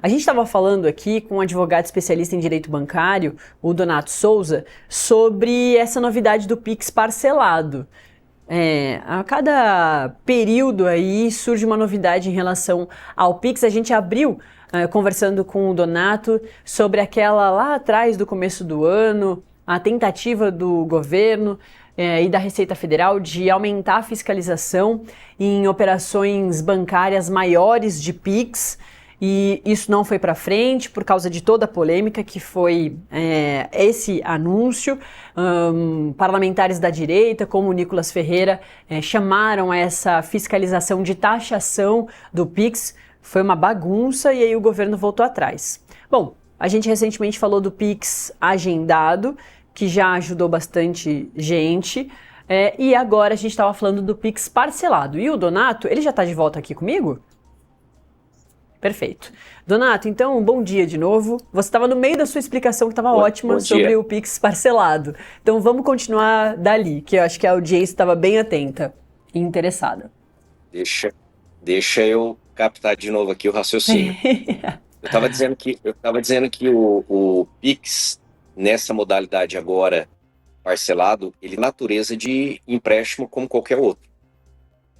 A gente estava falando aqui com um advogado especialista em direito bancário, o Donato Souza, sobre essa novidade do Pix parcelado. A cada período aí surge uma novidade em relação ao Pix. A gente abriu conversando com o Donato sobre aquela lá atrás do começo do ano, a tentativa do governo e da Receita Federal de aumentar a fiscalização em operações bancárias maiores de Pix. E isso não foi para frente por causa de toda a polêmica que foi esse anúncio. Parlamentares da direita, como o Nicolas Ferreira, chamaram essa fiscalização de taxação do Pix. Foi uma bagunça e aí o governo voltou atrás. Bom, a gente recentemente falou do Pix agendado, que já ajudou bastante gente. E agora a gente estava falando do Pix parcelado. E o Donato, ele já está de volta aqui comigo? Perfeito. Donato, então, bom dia de novo. Você estava no meio da sua explicação que estava ótima sobre o Pix parcelado. Então vamos continuar dali, que eu acho que a audiência estava bem atenta e interessada. Deixa eu captar de novo aqui o raciocínio. Eu estava dizendo que o Pix, nessa modalidade agora parcelado, ele é natureza de empréstimo como qualquer outro.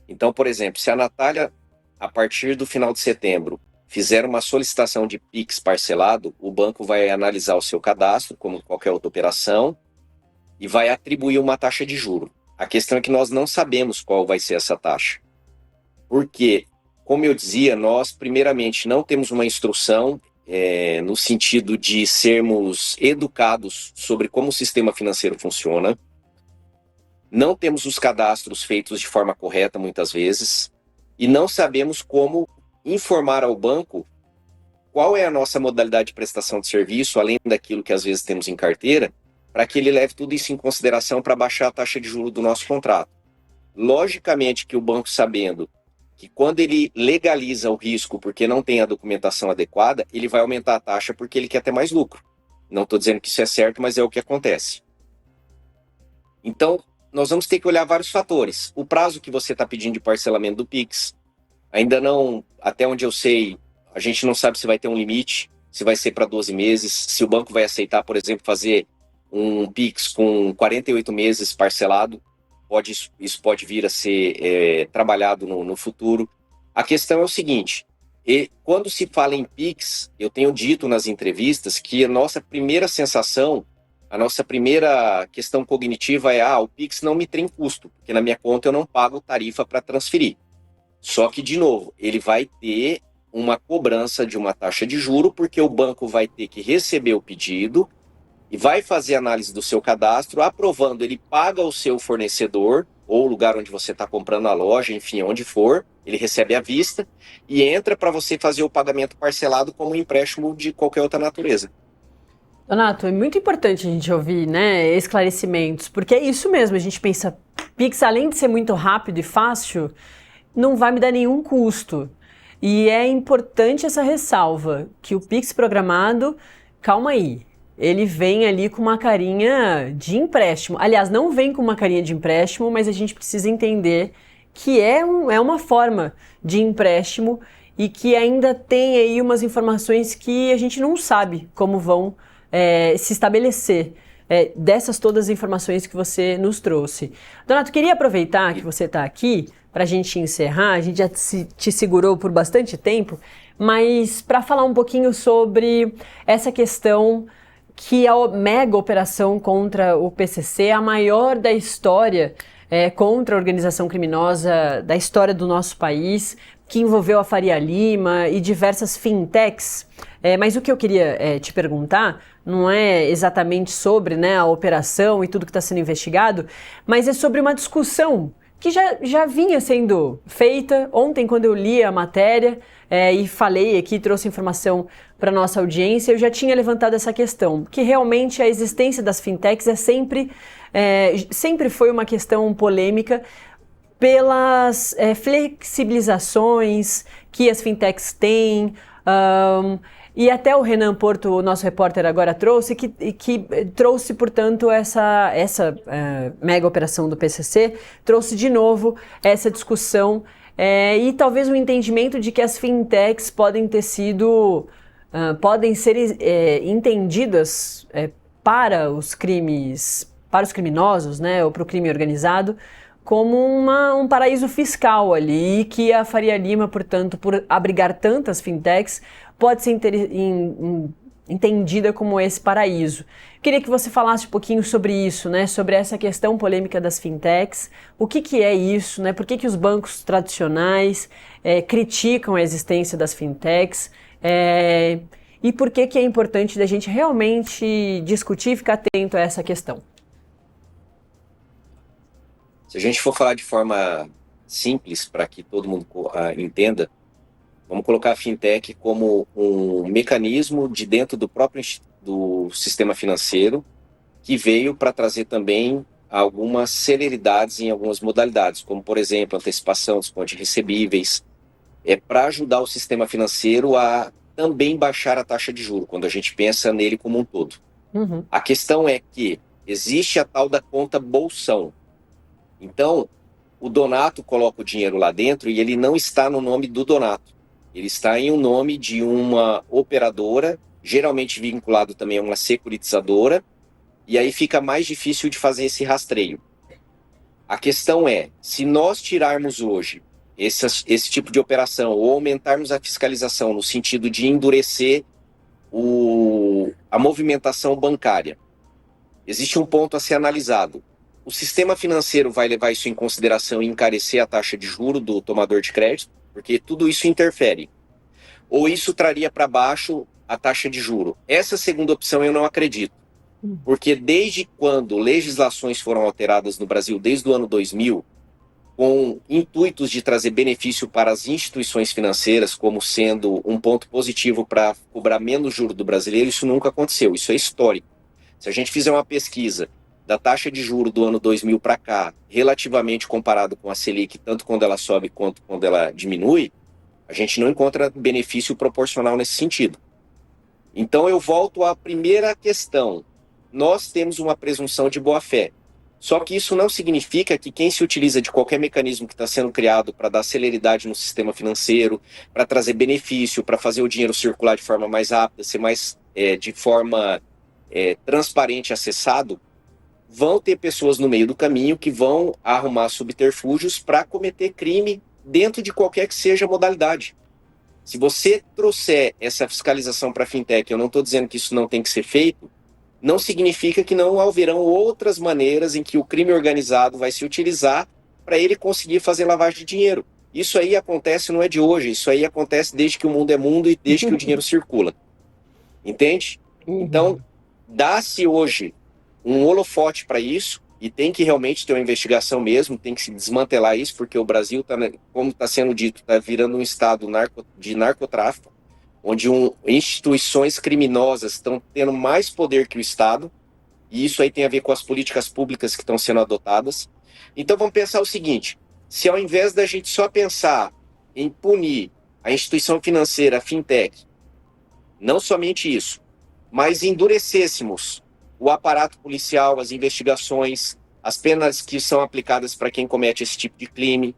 Então, por exemplo, se a Natália, a partir do final de setembro, fizer uma solicitação de Pix parcelado, o banco vai analisar o seu cadastro, como qualquer outra operação, e vai atribuir uma taxa de juro. A questão é que nós não sabemos qual vai ser essa taxa. Porque, como eu dizia, nós, primeiramente, não temos uma instrução no sentido de sermos educados sobre como o sistema financeiro funciona. Não temos os cadastros feitos de forma correta, muitas vezes, e não sabemos como informar ao banco qual é a nossa modalidade de prestação de serviço, além daquilo que às vezes temos em carteira, para que ele leve tudo isso em consideração para baixar a taxa de juros do nosso contrato. Logicamente que o banco, sabendo que quando ele legaliza o risco porque não tem a documentação adequada, ele vai aumentar a taxa porque ele quer ter mais lucro. Não estou dizendo que isso é certo, mas é o que acontece. Então, nós vamos ter que olhar vários fatores. O prazo que você está pedindo de parcelamento do Pix, ainda não, até onde eu sei, a gente não sabe se vai ter um limite, se vai ser para 12 meses, se o banco vai aceitar, por exemplo, fazer um Pix com 48 meses parcelado. Isso pode vir a ser trabalhado no futuro. A questão é o seguinte, quando se fala em Pix, eu tenho dito nas entrevistas que a nossa primeira sensação, a nossa primeira questão cognitiva é o Pix não me tem custo, porque na minha conta eu não pago tarifa para transferir. Só que, de novo, ele vai ter uma cobrança de uma taxa de juro, porque o banco vai ter que receber o pedido e vai fazer análise do seu cadastro, aprovando, ele paga o seu fornecedor, ou o lugar onde você está comprando a loja, enfim, onde for, ele recebe à vista e entra para você fazer o pagamento parcelado como um empréstimo de qualquer outra natureza. Donato, é muito importante a gente ouvir, esclarecimentos, porque é isso mesmo, a gente pensa, Pix, além de ser muito rápido e fácil, não vai me dar nenhum custo. E é importante essa ressalva, que o Pix programado, calma aí, ele vem ali com uma carinha de empréstimo. Aliás, não vem com uma carinha de empréstimo, mas a gente precisa entender que é uma forma de empréstimo e que ainda tem aí umas informações que a gente não sabe como vão se estabelecer. Dessas todas as informações que você nos trouxe. Donato, queria aproveitar que você está aqui para a gente encerrar, a gente já te segurou por bastante tempo, mas para falar um pouquinho sobre essa questão que a mega operação contra o PCC, a maior da história contra a organização criminosa da história do nosso país, que envolveu a Faria Lima e diversas fintechs. Mas o que eu queria te perguntar não é exatamente sobre a operação e tudo que está sendo investigado, mas é sobre uma discussão que já vinha sendo feita. Ontem, quando eu li a matéria e falei aqui, trouxe informação para a nossa audiência, eu já tinha levantado essa questão, que realmente a existência das fintechs sempre foi uma questão polêmica pelas flexibilizações que as fintechs têm, e até o Renan Porto, o nosso repórter, agora trouxe, que trouxe, portanto, essa mega operação do PCC, trouxe de novo essa discussão e talvez um entendimento de que as fintechs podem ter sido podem ser entendidas para os criminosos, né, ou para o crime organizado, como um paraíso fiscal ali, que a Faria Lima, portanto, por abrigar tantas fintechs, pode ser entendida como esse paraíso. Queria que você falasse um pouquinho sobre isso, né? Sobre essa questão polêmica das fintechs, o que é isso, né? Por que os bancos tradicionais criticam a existência das fintechs, e por que é importante da gente realmente discutir e ficar atento a essa questão? Se a gente for falar de forma simples, para que todo mundo entenda, vamos colocar a fintech como um mecanismo de dentro do próprio do sistema financeiro, que veio para trazer também algumas celeridades em algumas modalidades, como, por exemplo, antecipação, desconto de recebíveis, para ajudar o sistema financeiro a também baixar a taxa de juros, quando a gente pensa nele como um todo. Uhum. A questão é que existe a tal da conta bolsão. Então, o Donato coloca o dinheiro lá dentro e ele não está no nome do Donato. Ele está em um nome de uma operadora, geralmente vinculado também a uma securitizadora, e aí fica mais difícil de fazer esse rastreio. A questão é, se nós tirarmos hoje esse tipo de operação ou aumentarmos a fiscalização no sentido de endurecer a movimentação bancária, existe um ponto a ser analisado. O sistema financeiro vai levar isso em consideração e encarecer a taxa de juros do tomador de crédito, porque tudo isso interfere. Ou isso traria para baixo a taxa de juros? Essa segunda opção eu não acredito. Porque desde quando legislações foram alteradas no Brasil, desde o ano 2000, com intuitos de trazer benefício para as instituições financeiras, como sendo um ponto positivo para cobrar menos juros do brasileiro, isso nunca aconteceu, isso é histórico. Se a gente fizer uma pesquisa da taxa de juros do ano 2000 para cá, relativamente comparado com a Selic, tanto quando ela sobe quanto quando ela diminui, a gente não encontra benefício proporcional nesse sentido. Então eu volto à primeira questão. Nós temos uma presunção de boa-fé. Só que isso não significa que quem se utiliza de qualquer mecanismo que está sendo criado para dar celeridade no sistema financeiro, para trazer benefício, para fazer o dinheiro circular de forma mais rápida, ser mais de forma transparente e acessado, vão ter pessoas no meio do caminho que vão arrumar subterfúgios para cometer crime dentro de qualquer que seja a modalidade. Se você trouxer essa fiscalização para a fintech, eu não estou dizendo que isso não tem que ser feito, não significa que não haverão outras maneiras em que o crime organizado vai se utilizar para ele conseguir fazer lavagem de dinheiro. Isso aí acontece, não é de hoje, isso aí acontece desde que o mundo é mundo e desde que o dinheiro circula. Entende? Então, dá-se hoje um holofote para isso e tem que realmente ter uma investigação mesmo, tem que se desmantelar isso, porque o Brasil, como está sendo dito, está virando um estado de narcotráfico, onde instituições criminosas estão tendo mais poder que o Estado, e isso aí tem a ver com as políticas públicas que estão sendo adotadas. Então vamos pensar o seguinte, se ao invés da gente só pensar em punir a instituição financeira, a fintech, não somente isso, mas endurecêssemos o aparato policial, as investigações, as penas que são aplicadas para quem comete esse tipo de crime,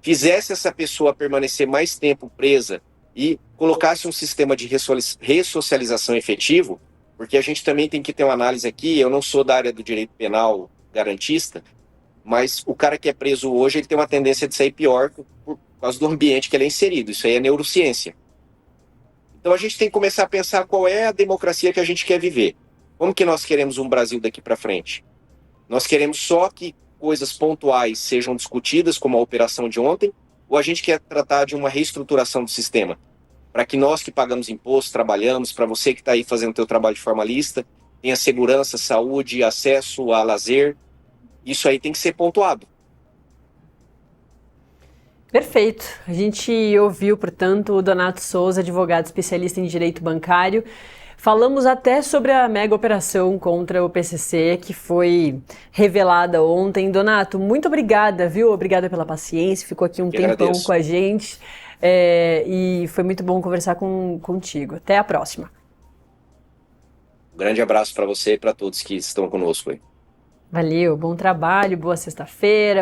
fizesse essa pessoa permanecer mais tempo presa e colocasse um sistema de ressocialização efetivo, porque a gente também tem que ter uma análise aqui, eu não sou da área do direito penal garantista, mas o cara que é preso hoje, ele tem uma tendência de sair pior por causa do ambiente que ele é inserido, isso aí é neurociência. Então a gente tem que começar a pensar qual é a democracia que a gente quer viver. Como que nós queremos um Brasil daqui para frente? Nós queremos só que coisas pontuais sejam discutidas, como a operação de ontem, ou a gente quer tratar de uma reestruturação do sistema? Para que nós que pagamos imposto, trabalhamos, para você que está aí fazendo o seu trabalho de formalista, tenha segurança, saúde, acesso a lazer, isso aí tem que ser pontuado. Perfeito. A gente ouviu, portanto, o Donato Souza, advogado especialista em direito bancário. Falamos até sobre a mega operação contra o PCC, que foi revelada ontem. Donato, muito obrigada, viu? Obrigada pela paciência, ficou aqui um tempão agradeço. Com a gente. E foi muito bom conversar contigo. Até a próxima. Um grande abraço para você e para todos que estão conosco aí. Valeu, bom trabalho, boa sexta-feira.